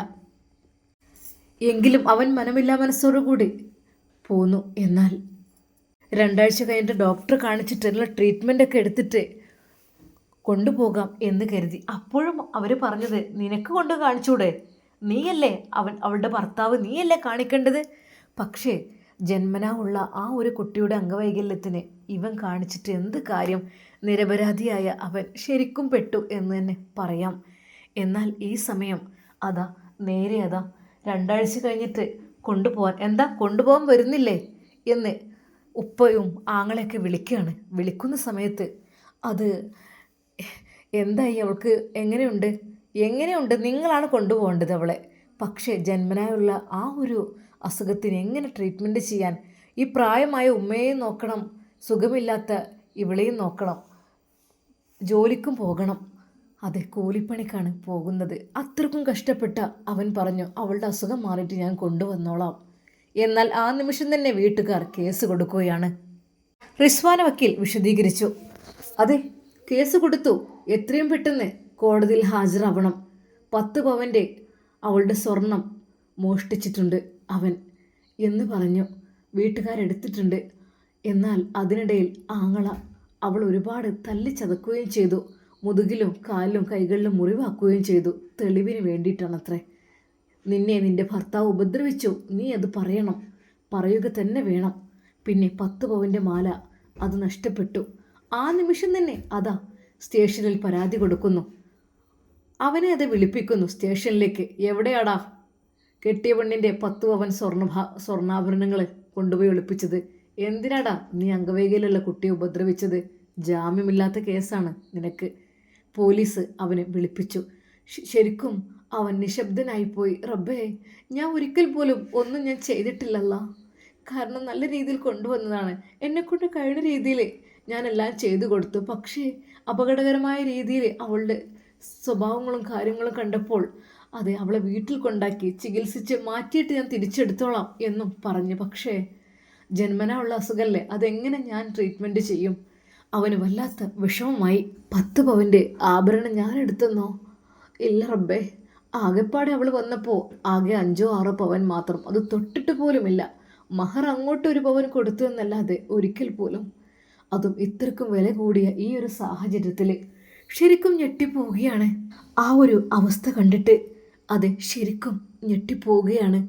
എങ്കിലും അവൻ മനമില്ല മനസ്സോടുകൂടി പോന്നു. എന്നാൽ 2 ആഴ്ച കഴിഞ്ഞിട്ട് ഡോക്ടറെ കാണിച്ചിട്ടുള്ള ട്രീറ്റ്മെൻറ്റൊക്കെ എടുത്തിട്ട് കൊണ്ടുപോകാം എന്ന് കരുതി. അപ്പോഴും അവർ പറഞ്ഞത്, നിനക്ക് കൊണ്ട് കാണിച്ചൂടെ, നീയല്ലേ അവളുടെ ഭർത്താവ്, നീയല്ലേ കാണിക്കേണ്ടത്. പക്ഷേ ജന്മനാ ഉള്ള ആ ഒരു കുട്ടിയുടെ അംഗവൈകല്യത്തിന് ഇവൻ കാണിച്ചിട്ട് എന്ത് കാര്യം, നിരപരാധിയായ അവൻ ശരിക്കും പെട്ടു എന്ന് തന്നെ പറയാം. എന്നാൽ ഈ സമയം നേരെ 2 ആഴ്ച കഴിഞ്ഞിട്ട് കൊണ്ടുപോകാൻ വരുന്നില്ലേ എന്ന് ഉപ്പയും ആങ്ങളെയൊക്കെ വിളിക്കുകയാണ്. വിളിക്കുന്ന സമയത്ത് എന്തായി, അവൾക്ക് എങ്ങനെയുണ്ട്, നിങ്ങളാണ് കൊണ്ടുപോകേണ്ടത് അവളെ. പക്ഷേ ജന്മനായുള്ള ആ ഒരു അസുഖത്തിന് എങ്ങനെ ട്രീറ്റ്മെൻറ്റ് ചെയ്യാൻ, ഈ പ്രായമായ ഉമ്മയെയും നോക്കണം, സുഖമില്ലാത്ത ഇവളെയും നോക്കണം, ജോലിക്കും പോകണം, അതെ കൂലിപ്പണിക്കാണ് പോകുന്നത്. അത്രക്കും കഷ്ടപ്പെട്ട അവൻ പറഞ്ഞു, അവളുടെ അസുഖം മാറിയിട്ട് ഞാൻ കൊണ്ടുവന്നോളാം. എന്നാൽ ആ നിമിഷം തന്നെ വീട്ടുകാർ കേസ് കൊടുക്കുകയാണ്. റിസ്വാന വക്കീൽ വിശദീകരിച്ചു, അതെ കേസ് കൊടുത്തു, എത്രയും പെട്ടെന്ന് കോടതിയിൽ ഹാജരാവണം. 10 പവൻ്റെ അവളുടെ സ്വർണം മോഷ്ടിച്ചിട്ടുണ്ട് അവൻ എന്ന് പറഞ്ഞു. വീട്ടുകാരെടുത്തിട്ടുണ്ട്. എന്നാൽ അതിനിടയിൽ ആങ്ങള അവൾ ഒരുപാട് തല്ലിച്ചതക്കുകയും ചെയ്തു. മുതുകിലും കാലിലും കൈകളിലും മുറിവാക്കുകയും ചെയ്തു. തെളിവിന് വേണ്ടിയിട്ടാണത്രേ. നിന്നെ നിൻ്റെ ഭർത്താവ് ഉപദ്രവിച്ചു, നീ അത് പറയുക തന്നെ വേണം. പിന്നെ 10 പവൻ്റെ മാല അത് നഷ്ടപ്പെട്ടു. ആ നിമിഷം തന്നെ സ്റ്റേഷനിൽ പരാതി കൊടുക്കുന്നു. അവനെ അത് വിളിപ്പിക്കുന്നു സ്റ്റേഷനിലേക്ക്. എവിടെയാടാ കെട്ടിയ പെണ്ണിൻ്റെ 10 പവൻ സ്വർണ്ണാഭരണങ്ങൾ കൊണ്ടുപോയി ഒളിപ്പിച്ചത്? എന്തിനാടാ നീ അംഗവൈകല്യമുള്ള കുട്ടിയെ ഉപദ്രവിച്ചത്? ജാമ്യമില്ലാത്ത കേസാണ് നിനക്ക്. പോലീസ് അവനെ വിളിപ്പിച്ചു. ശരിക്കും അവൻ നിശബ്ദനായിപ്പോയി. റബ്ബേ, ഞാൻ ഒരിക്കൽ പോലും ഒന്നും ഞാൻ ചെയ്തിട്ടില്ലല്ല. കാരണം നല്ല രീതിയിൽ കൊണ്ടുവന്നതാണ്. എന്നെക്കൊണ്ട് കഴിയുന്ന രീതിയിൽ ഞാനെല്ലാം ചെയ്തു കൊടുത്തു. പക്ഷേ അപകടകരമായ രീതിയിൽ അവളുടെ സ്വഭാവങ്ങളും കാര്യങ്ങളും കണ്ടപ്പോൾ അവളെ വീട്ടിൽ കൊണ്ടാക്കി ചികിത്സിച്ച് മാറ്റിയിട്ട് ഞാൻ തിരിച്ചെടുത്തോളാം എന്നും പറഞ്ഞു. പക്ഷേ ജന്മനാ ഉള്ള അസുഖമല്ലേ, അതെങ്ങനെ ഞാൻ ട്രീറ്റ്മെൻറ്റ് ചെയ്യും? അവന് വല്ലാത്ത വിഷമമായി. 10 പവൻ്റെ ആഭരണം ഞാൻ എടുത്തെന്നോ? ഇല്ല റബ്ബേ, ആകെപ്പാടെ അവൾ വന്നപ്പോൾ ആകെ 5-6 പവൻ മാത്രം, അത് തൊട്ടിട്ട് പോലുമില്ല. മഹർ അങ്ങോട്ട് 1 പവൻ കൊടുത്തു എന്നല്ലാതെ ഒരിക്കൽ പോലും. അതും ഇത്രക്കും വില കൂടിയ ഈ ഒരു സാഹചര്യത്തിൽ ശരിക്കും ഞെട്ടിപ്പോവുകയാണ്. ആ ഒരു അവസ്ഥ കണ്ടിട്ട് ശരിക്കും ഞെട്ടിപ്പോവുകയാണ്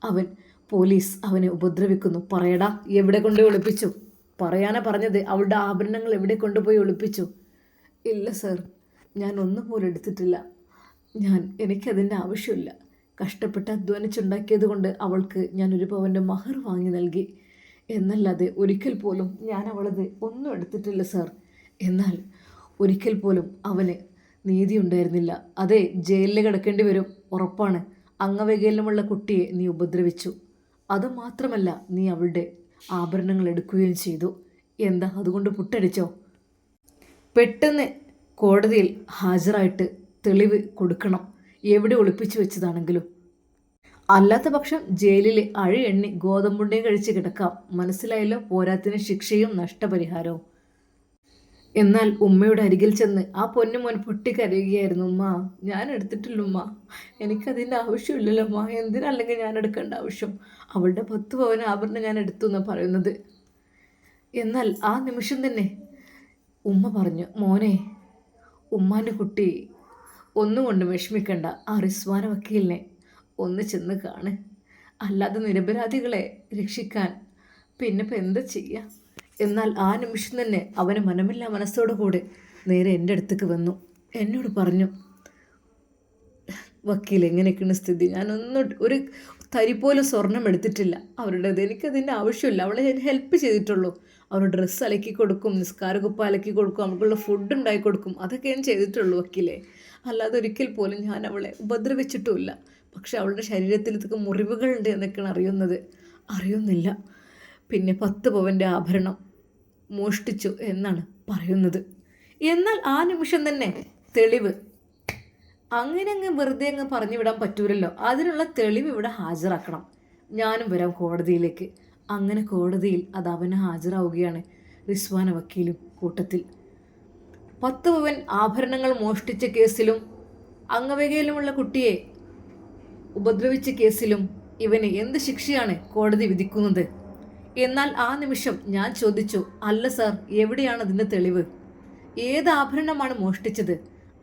അവൻ. പോലീസ് അവനെ ഉപദ്രവിക്കുന്നു. പറയടാ, എവിടെ കൊണ്ടുപോയി ഒളിപ്പിച്ചു? പറയാനാ പറഞ്ഞത്. അവളുടെ ആഭരണങ്ങൾ എവിടെ കൊണ്ടുപോയി ഒളിപ്പിച്ചു? ഇല്ല സർ, ഞാൻ ഒന്നുപോലും എടുത്തിട്ടില്ല. എനിക്കതിൻ്റെ ആവശ്യമില്ല. കഷ്ടപ്പെട്ട് അധ്വാനിച്ചുണ്ടാക്കിയത് കൊണ്ട് അവൾക്ക് ഞാൻ 1 പവൻ്റെ മഹർ വാങ്ങി നൽകി എന്നല്ലാതെ ഒരിക്കൽ പോലും ഞാൻ അവളത് ഒന്നും എടുത്തിട്ടില്ല സർ. എന്നാൽ ഒരിക്കൽ പോലും അവന് നീതി ഉണ്ടായിരുന്നില്ല. അതെ, ജയിലിൽ കിടക്കേണ്ടി വരും, ഉറപ്പാണ്. അംഗവൈകല്യമുള്ള കുട്ടിയെ നീ ഉപദ്രവിച്ചു. അതുമാത്രമല്ല, നീ അവളുടെ ആഭരണങ്ങൾ എടുക്കുകയും ചെയ്തു. എന്താ അതുകൊണ്ട് പുട്ടടിച്ചോ? പെട്ടെന്ന് കോടതിയിൽ ഹാജരായിട്ട് തെളിവ് കൊടുക്കണം. എവിടെ ഒളിപ്പിച്ചു വെച്ചതാണെങ്കിലും. അല്ലാത്ത പക്ഷം ജയിലിൽ അഴി എണ്ണി ഗോതമ്പുണ്ടയും കഴിച്ച് കിടക്കാം. മനസ്സിലായല്ലോ? പോരാത്തിന് ശിക്ഷയും നഷ്ടപരിഹാരവും. എന്നാൽ ഉമ്മയുടെ അരികിൽ ചെന്ന് ആ പൊന്നുമോൻ പൊട്ടിക്കരയുകയായിരുന്നു. ഉമ്മ, ഞാൻ എടുത്തിട്ടില്ല ഉമ്മ, എനിക്കതിൻ്റെ ആവശ്യമില്ലല്ലോ ഉമ്മ, എന്തിനല്ലെങ്കിൽ ഞാൻ എടുക്കേണ്ട ആവശ്യം? അവളുടെ 10 പവൻ ആഭരണം ഞാൻ എടുത്തു എന്നാണ് പറയുന്നത്. എന്നാൽ ആ നിമിഷം തന്നെ ഉമ്മ പറഞ്ഞു, മോനെ, ഉമ്മാൻ്റെ കുട്ടി ഒന്നും കൊണ്ട് വിഷമിക്കണ്ട. ആ റിസ്വാന വക്കീലിനെ ഒന്ന് ചെന്ന് കാണ്. അല്ലാതെ നിരപരാധികളെ രക്ഷിക്കാൻ പിന്നെ ഇപ്പം എന്താ ചെയ്യുക? എന്നാൽ ആ നിമിഷം തന്നെ അവന് മനമില്ല മനസ്സോടു കൂടി നേരെ എൻ്റെ അടുത്തേക്ക് വന്നു. എന്നോട് പറഞ്ഞു, വക്കീൽ, എങ്ങനെയൊക്കെയാണ് സ്ഥിതി? ഞാനൊന്നും ഒരു തരി പോലും സ്വർണം എടുത്തിട്ടില്ല അവരുടേത്. എനിക്കതിൻ്റെ ആവശ്യമില്ല. അവളെ ഞാൻ ഹെൽപ്പ് ചെയ്തിട്ടുള്ളൂ. അവരുടെ ഡ്രസ്സ് അലക്കി കൊടുക്കും, നിസ്കാരക്കുപ്പ അലക്കി കൊടുക്കും, അവൾക്കുള്ള ഫുഡ് ഉണ്ടാക്കി കൊടുക്കും, അതൊക്കെ ഞാൻ ചെയ്തിട്ടുള്ളൂ വക്കീലെ. അല്ലാതെ ഒരിക്കൽ പോലും ഞാൻ അവളെ ഉപദ്രവിച്ചിട്ടുമില്ല. പക്ഷെ അവളുടെ ശരീരത്തിൽ ഇതൊക്കെ മുറിവുകളുണ്ട് എന്നൊക്കെയാണ് അറിയുന്നില്ല. പിന്നെ 10 പവൻ്റെ ആഭരണം മോഷ്ടിച്ചു എന്നാണ് പറയുന്നത്. എന്നാൽ ആ നിമിഷം തന്നെ തെളിവ്, അങ്ങനെ അങ്ങ് വെറുതെ അങ്ങ് പറഞ്ഞു വിടാൻ പറ്റൂലല്ലോ. അതിനുള്ള തെളിവ് ഇവിടെ ഹാജരാക്കണം. ഞാനും വരാം കോടതിയിലേക്ക്. അങ്ങനെ കോടതിയിൽ അത് അവന് ഹാജരാവുകയാണ്. റിസ്വാന വക്കീലും കൂട്ടത്തിൽ. 10 പവൻ ആഭരണങ്ങൾ മോഷ്ടിച്ച കേസിലും അംഗവൈകല്യമുള്ള കുട്ടിയെ ഉപദ്രവിച്ച കേസിലും ഇവന് എന്ത് ശിക്ഷയാണ് കോടതി വിധിക്കുന്നത്? എന്നാൽ ആ നിമിഷം ഞാൻ ചോദിച്ചു, അല്ല സാർ, എവിടെയാണ് അതിൻ്റെ തെളിവ്? ഏത് ആഭരണമാണ് മോഷ്ടിച്ചത്?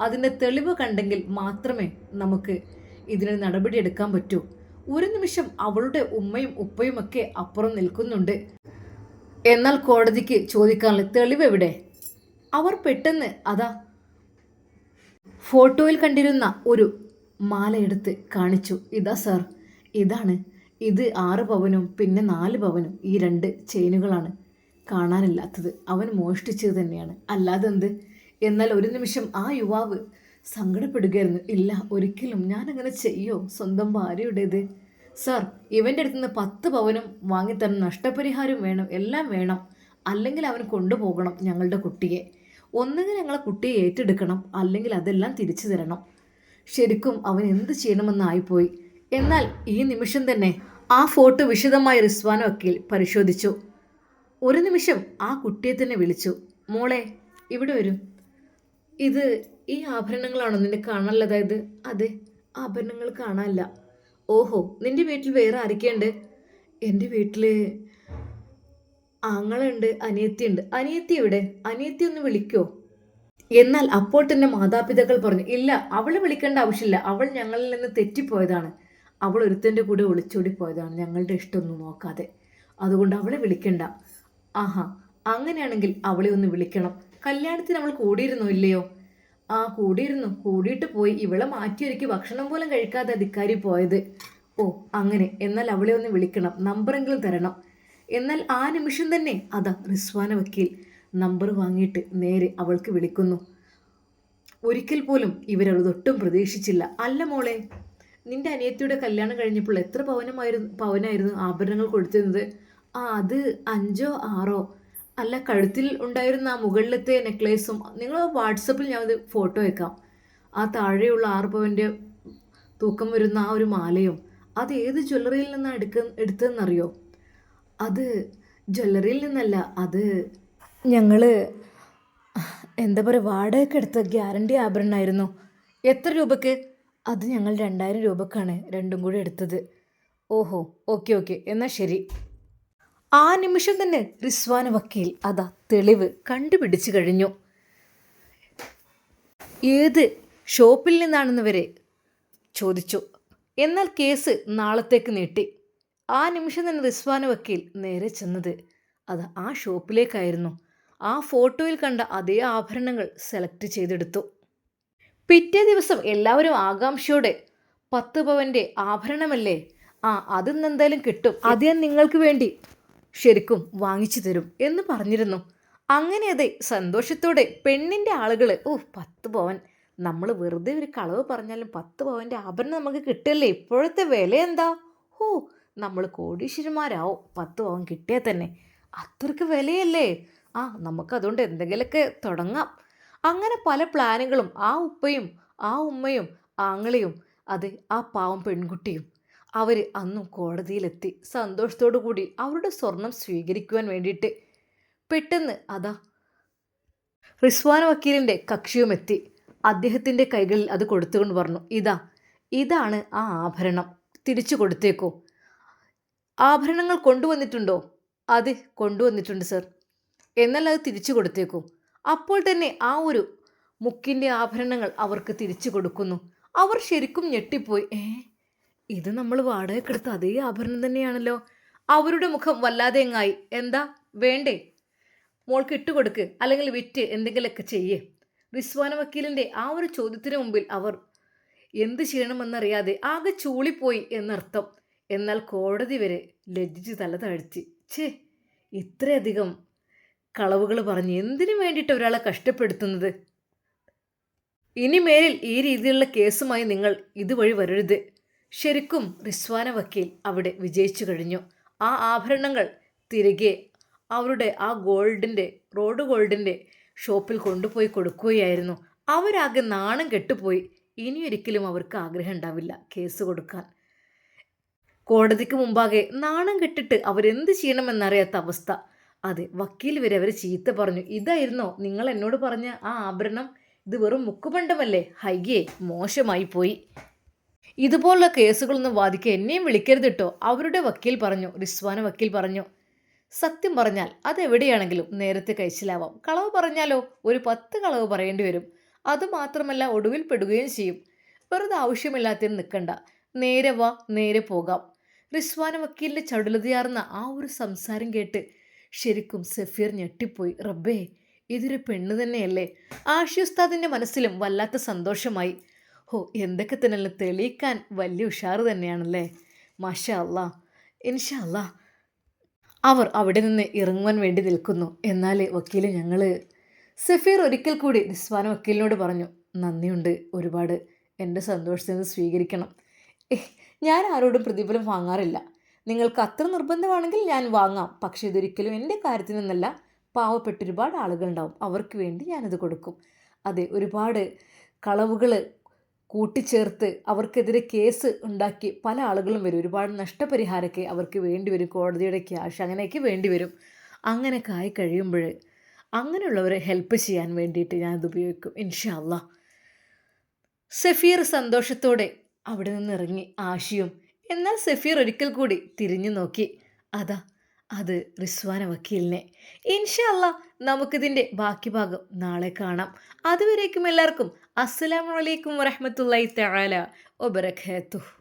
അതിൻ്റെ തെളിവ് കണ്ടെങ്കിൽ മാത്രമേ നമുക്ക് ഇതിന് നടപടിയെടുക്കാൻ പറ്റൂ. ഒരു നിമിഷം അവളുടെ ഉമ്മയും ഉപ്പയും ഒക്കെ അപ്പുറം നിൽക്കുന്നുണ്ട്. എന്നാൽ കോടതിക്ക് ചോദിക്കാനുള്ള തെളിവ് എവിടെ? അവർ പെട്ടെന്ന് അതാ ഫോട്ടോയിൽ കണ്ടിരുന്ന ഒരു മാല എടുത്ത് കാണിച്ചു. ഇതാ സാർ, ഇതാണ്. ഇത് 6 പവനും പിന്നെ 4 പവനും ഈ 2 ചെയിനുകളാണ് കാണാനില്ലാത്തത്. അവൻ മോഷ്ടിച്ചത് തന്നെയാണ്, അല്ലാതെ എന്ത്? എന്നാൽ ഒരു നിമിഷം ആ യുവാവ് സങ്കടപ്പെടുകയായിരുന്നു. ഇല്ല, ഒരിക്കലും ഞാനങ്ങനെ ചെയ്യോ? സ്വന്തം ഭാര്യയുടേത്. സാർ, ഇവൻ്റെ അടുത്ത് നിന്ന് 10 പവനും വാങ്ങിത്തരണം, നഷ്ടപരിഹാരം വേണം, എല്ലാം വേണം. അല്ലെങ്കിൽ അവൻ കൊണ്ടുപോകണം ഞങ്ങളുടെ കുട്ടിയെ. ഒന്നുകിൽ ഞങ്ങളെ കുട്ടിയെ ഏറ്റെടുക്കണം, അല്ലെങ്കിൽ അതെല്ലാം തിരിച്ചു തരണം. ശരിക്കും അവൻ എന്ത് ചെയ്യണമെന്നായിപ്പോയി. എന്നാൽ ഈ നിമിഷം തന്നെ ആ ഫോട്ടോ വിശദമായി റിസ്വാന വക്കീൽ പരിശോധിച്ചു. ഒരു നിമിഷം ആ കുട്ടിയെ തന്നെ വിളിച്ചു. മോളെ, ഇവിടെ വരൂ. ഇത് ഈ ആഭരണങ്ങളാണോ നിന്നെ കാണാനില്ല? അതായത് അതെ, ആഭരണങ്ങൾ കാണാനില്ല. ഓഹോ, നിന്റെ വീട്ടിൽ വേറെ ആരൊക്കെയുണ്ട്? എൻ്റെ വീട്ടിൽ ആങ്ങളുണ്ട്, അനിയത്തിയുണ്ട്. അനിയത്തി എവിടെ? അനിയത്തി ഒന്ന് വിളിക്കോ? എന്നാൽ അപ്പോൾ തന്നെ മാതാപിതാക്കൾ പറഞ്ഞു, ഇല്ല, അവളെ വിളിക്കേണ്ട ആവശ്യമില്ല. അവൾ ഞങ്ങളിൽ നിന്ന് തെറ്റിപ്പോയതാണ്. അവൾ ഒരുത്തൻ്റെ കൂടെ ഒളിച്ചോടി പോയതാണ്, ഞങ്ങളുടെ ഇഷ്ടമൊന്നും നോക്കാതെ. അതുകൊണ്ട് അവളെ വിളിക്കണ്ട. ആഹാ, അങ്ങനെയാണെങ്കിൽ അവളെ ഒന്ന് വിളിക്കണം. കല്യാണത്തിന് അവൾ കൂടിയിരുന്നോ ഇല്ലയോ? ആ, കൂടിയിരുന്നു. കൂടിയിട്ട് പോയി. ഇവളെ മാറ്റിയൊരുക്കി ഭക്ഷണം പോലും കഴിക്കാതെ അധികാരി പോയത്. ഓ, അങ്ങനെ. എന്നാൽ അവളെ ഒന്ന് വിളിക്കണം, നമ്പറെങ്കിലും തരണം. എന്നാൽ ആ നിമിഷം തന്നെ അതാ റിസ്വാന വക്കീൽ നമ്പർ വാങ്ങിയിട്ട് നേരെ അവൾക്ക് വിളിക്കുന്നു. ഒരിക്കൽ പോലും ഇവരതൊട്ടും പ്രതീക്ഷിച്ചില്ല. അല്ല മോളെ, നിന്റെ അനിയത്തിയുടെ കല്യാണം കഴിഞ്ഞപ്പോൾ എത്ര പവനായിരുന്നു ആഭരണങ്ങൾ കൊടുത്തിരുന്നത്? ആ, അത് 5ഓ 6ഓ. അല്ല, കഴുത്തിൽ ഉണ്ടായിരുന്ന ആ മുകളിലത്തെ നെക്ലേസും. നിങ്ങൾ വാട്സപ്പിൽ ഞാൻ ഫോട്ടോ വെക്കാം. ആ താഴെയുള്ള 6 പവൻ്റെ തൂക്കം വരുന്ന ആ ഒരു മാലയും. അത് ഏത് ജ്വല്ലറിയിൽ നിന്നാണ് എടുത്തതെന്നറിയോ? അത് ജ്വല്ലറിയിൽ നിന്നല്ല, അത് ഞങ്ങൾ എന്താ പറയുക, വാടകയ്ക്ക് എടുത്ത ഗ്യാരണ്ടി ആഭരണമായിരുന്നു. എത്ര രൂപയ്ക്ക്? അത് ഞങ്ങൾ 2000 രൂപക്കാണ് രണ്ടും കൂടി എടുത്തത്. ഓഹോ, ഓക്കെ ഓക്കെ, എന്നാൽ ശരി. ആ നിമിഷം തന്നെ റിസ്വാന വക്കീൽ അതാ തെളിവ് കണ്ടുപിടിച്ചു കഴിഞ്ഞു. ഏത് ഷോപ്പിൽ നിന്നാണെന്ന് വരെ ചോദിച്ചു. എന്നാൽ കേസ് നാളത്തേക്ക് നീട്ടി. ആ നിമിഷം തന്നെ റിസ്വാന വക്കീൽ നേരെ ചെന്നത് അത് ആ ഷോപ്പിലേക്കായിരുന്നു. ആ ഫോട്ടോയിൽ കണ്ട അതേ ആഭരണങ്ങൾ സെലക്ട് ചെയ്തെടുത്തു. പിറ്റേ ദിവസം എല്ലാവരും ആകാംക്ഷയോടെ 10 പവൻ്റെ ആഭരണമല്ലേ, അത് എന്തായാലും കിട്ടും, അത് ഞാൻ നിങ്ങൾക്ക് വേണ്ടി ശരിക്കും വാങ്ങിച്ചു തരും എന്ന് പറഞ്ഞിരുന്നു. അങ്ങനെ അതെ, സന്തോഷത്തോടെ പെണ്ണിൻ്റെ ആളുകൾ, 10 പവൻ, നമ്മൾ വെറുതെ ഒരു കളവ് പറഞ്ഞാലും 10 പവൻ്റെ ആഭരണം നമുക്ക് കിട്ടില്ലേ? ഇപ്പോഴത്തെ വില എന്താ? നമ്മൾ കോടീശ്വരന്മാരാവും 10 പവൻ കിട്ടിയാൽ തന്നെ. അത്രയ്ക്ക് വിലയല്ലേ? നമുക്കതുകൊണ്ട് എന്തെങ്കിലുമൊക്കെ തുടങ്ങാം. അങ്ങനെ പല പ്ലാനുകളും ആ ഉപ്പയും ആ ഉമ്മയും ആങ്ങളെയും അത് ആ പാവം പെൺകുട്ടിയും അവർ അന്നും കോടതിയിലെത്തി സന്തോഷത്തോടു കൂടി അവരുടെ സ്വർണം സ്വീകരിക്കുവാൻ വേണ്ടിയിട്ട് പെട്ടെന്ന് അതാ റിസ്വാൻ വക്കീലിൻ്റെ കക്ഷിയും എത്തി. അദ്ദേഹത്തിൻ്റെ കൈകളിൽ അത് കൊടുത്തുകൊണ്ട് പറഞ്ഞു, ഇതാണ് ആ ആഭരണം, തിരിച്ചു കൊടുത്തേക്കോ. ആഭരണങ്ങൾ കൊണ്ടുവന്നിട്ടുണ്ടോ? അത് കൊണ്ടുവന്നിട്ടുണ്ട് സർ. എന്നാൽ അത് തിരിച്ചു കൊടുത്തേക്കൂ. അപ്പോൾ തന്നെ ആ ഒരു മുക്കിൻ്റെ ആഭരണങ്ങൾ അവർക്ക് തിരിച്ചു കൊടുക്കുന്നു. അവർ ശരിക്കും ഞെട്ടിപ്പോയി. ഇത് നമ്മൾ വാടകയ്ക്കെടുത്ത അതേ ആഭരണം തന്നെയാണല്ലോ. അവരുടെ മുഖം വല്ലാതെ എങ്ങായി. എന്താ വേണ്ടേ? മോൾക്ക് ഇട്ടുകൊടുക്ക്, അല്ലെങ്കിൽ വിറ്റ് എന്തെങ്കിലുമൊക്കെ ചെയ്യേ. റിസ്വാന വക്കീലിൻ്റെ ആ ഒരു ചോദ്യത്തിന് മുമ്പിൽ അവർ എന്ത് ചെയ്യണമെന്നറിയാതെ ആകെ ചൂളിപ്പോയി എന്നർത്ഥം. എന്നാൽ കോടതി വരെ ലജ്ജിച്ച് തല താഴ്ത്തി. ഇത്രയധികം കളവുകൾ പറഞ്ഞ് എന്തിനു വേണ്ടിയിട്ട് ഒരാളെ കഷ്ടപ്പെടുത്തുന്നത്? ഇനിമേലിൽ ഈ രീതിയിലുള്ള കേസുമായി നിങ്ങൾ ഇതുവഴി വരരുത്. ശരിക്കും റിസ്വാന വക്കീൽ അവിടെ വിജയിച്ചു കഴിഞ്ഞു. ആ ആഭരണങ്ങൾ തിരികെ അവരുടെ ആ റോഡ് ഗോൾഡിൻ്റെ ഷോപ്പിൽ കൊണ്ടുപോയി കൊടുക്കുകയായിരുന്നു. അവരാകെ നാണം കെട്ടുപോയി. ഇനിയൊരിക്കലും അവർക്ക് ആഗ്രഹം ഉണ്ടാവില്ല കേസ് കൊടുക്കാൻ. കോടതിക്ക് മുമ്പാകെ നാണം കെട്ടിട്ട് അവരെന്ത് ചെയ്യണമെന്നറിയാത്ത അവസ്ഥ. അതെ, വക്കീൽ വരെ അവരെ ചീത്ത പറഞ്ഞു. ഇതായിരുന്നോ നിങ്ങൾ എന്നോട് പറഞ്ഞ ആ ആഭരണം? ഇത് വെറും മുക്കുപണ്ടമല്ലേ? ഹയ്യേ, മോശമായി പോയി. ഇതുപോലുള്ള കേസുകളൊന്നും വാദിക്കാൻ എന്നെയും വിളിക്കരുത് കേട്ടോ, അവരുടെ വക്കീൽ പറഞ്ഞു. റിസ്വാന വക്കീൽ പറഞ്ഞു, സത്യം പറഞ്ഞാൽ അതെവിടെയാണെങ്കിലും നേരത്തെ കഴിച്ചിലാവാം. കളവ് പറഞ്ഞാലോ ഒരു 10 കളവ് പറയേണ്ടി വരും. അതുമാത്രമല്ല ഒടുവിൽ പെടുകയും ചെയ്യും. വെറുതെ ആവശ്യമില്ലാത്തതിന് നിൽക്കണ്ട. നേരെ വാ, നേരെ പോകാം. റിസ്വാന വക്കീലിൻ്റെ ചടുലതയാർന്ന ആ ഒരു സംസാരം കേട്ട് ശരിക്കും സഫീർ ഞെട്ടിപ്പോയി. റബ്ബേ, ഇതൊരു പെണ്ണ് തന്നെയല്ലേ? ആഷി ഉസ്താദിൻ്റെ മനസ്സിലും വല്ലാത്ത സന്തോഷമായി. എന്തൊക്കെ തന്നെ തെളിയിക്കാൻ വലിയ ഉഷാറ് തന്നെയാണല്ലേ. മാഷാ അല്ലാ, ഇൻഷാ അല്ലാ. അവർ അവിടെ നിന്ന് ഇറങ്ങുവാൻ വേണ്ടി നിൽക്കുന്നു. എന്നാൽ വക്കീൽ, സഫീർ ഒരിക്കൽ കൂടി റിസ്വാന വക്കീലിനോട് പറഞ്ഞു, നന്ദിയുണ്ട് ഒരുപാട്. എൻ്റെ സന്തോഷത്തിൽ നിന്ന് സ്വീകരിക്കണം. ഞാൻ ആരോടും പ്രതിഫലം വാങ്ങാറില്ല. നിങ്ങൾക്ക് അത്ര നിർബന്ധമാണെങ്കിൽ ഞാൻ വാങ്ങാം. പക്ഷേ ഇതൊരിക്കലും എൻ്റെ കാര്യത്തിനൊന്നല്ല. പാവപ്പെട്ട ഒരുപാട് ആളുകളുണ്ടാവും, അവർക്ക് വേണ്ടി ഞാനത് കൊടുക്കും. അതെ, ഒരുപാട് കളവുകൾ കൂട്ടിച്ചേർത്ത് അവർക്കെതിരെ കേസ് ഉണ്ടാക്കി പല ആളുകളും വരും. ഒരുപാട് നഷ്ടപരിഹാരമൊക്കെ അവർക്ക് വേണ്ടി വരും, കോടതിയുടെ ക്യാഷ് അങ്ങനെയൊക്കെ വേണ്ടി വരും. അങ്ങനെയൊക്കെ ആയി കഴിയുമ്പോൾ അങ്ങനെയുള്ളവരെ ഹെൽപ്പ് ചെയ്യാൻ വേണ്ടിയിട്ട് ഞാനത് ഉപയോഗിക്കും, ഇൻഷാ അല്ലാ. സഫീർ സന്തോഷത്തോടെ അവിടെ നിന്ന് ഇറങ്ങി, ആഷിയും. എന്നാൽ സഫീർ ഒരിക്കൽ കൂടി തിരിഞ്ഞു നോക്കി. അത് റിസ്വാന വക്കീലിനെ. ഇൻഷാ അല്ലാ, നമുക്കിതിൻ്റെ ബാക്കി ഭാഗം നാളെ കാണാം. അതുവരേക്കും എല്ലാവർക്കും അസ്സലാമു അലൈക്കും വറഹ്മത്തുള്ളാഹി തആല വബറകാതുഹു.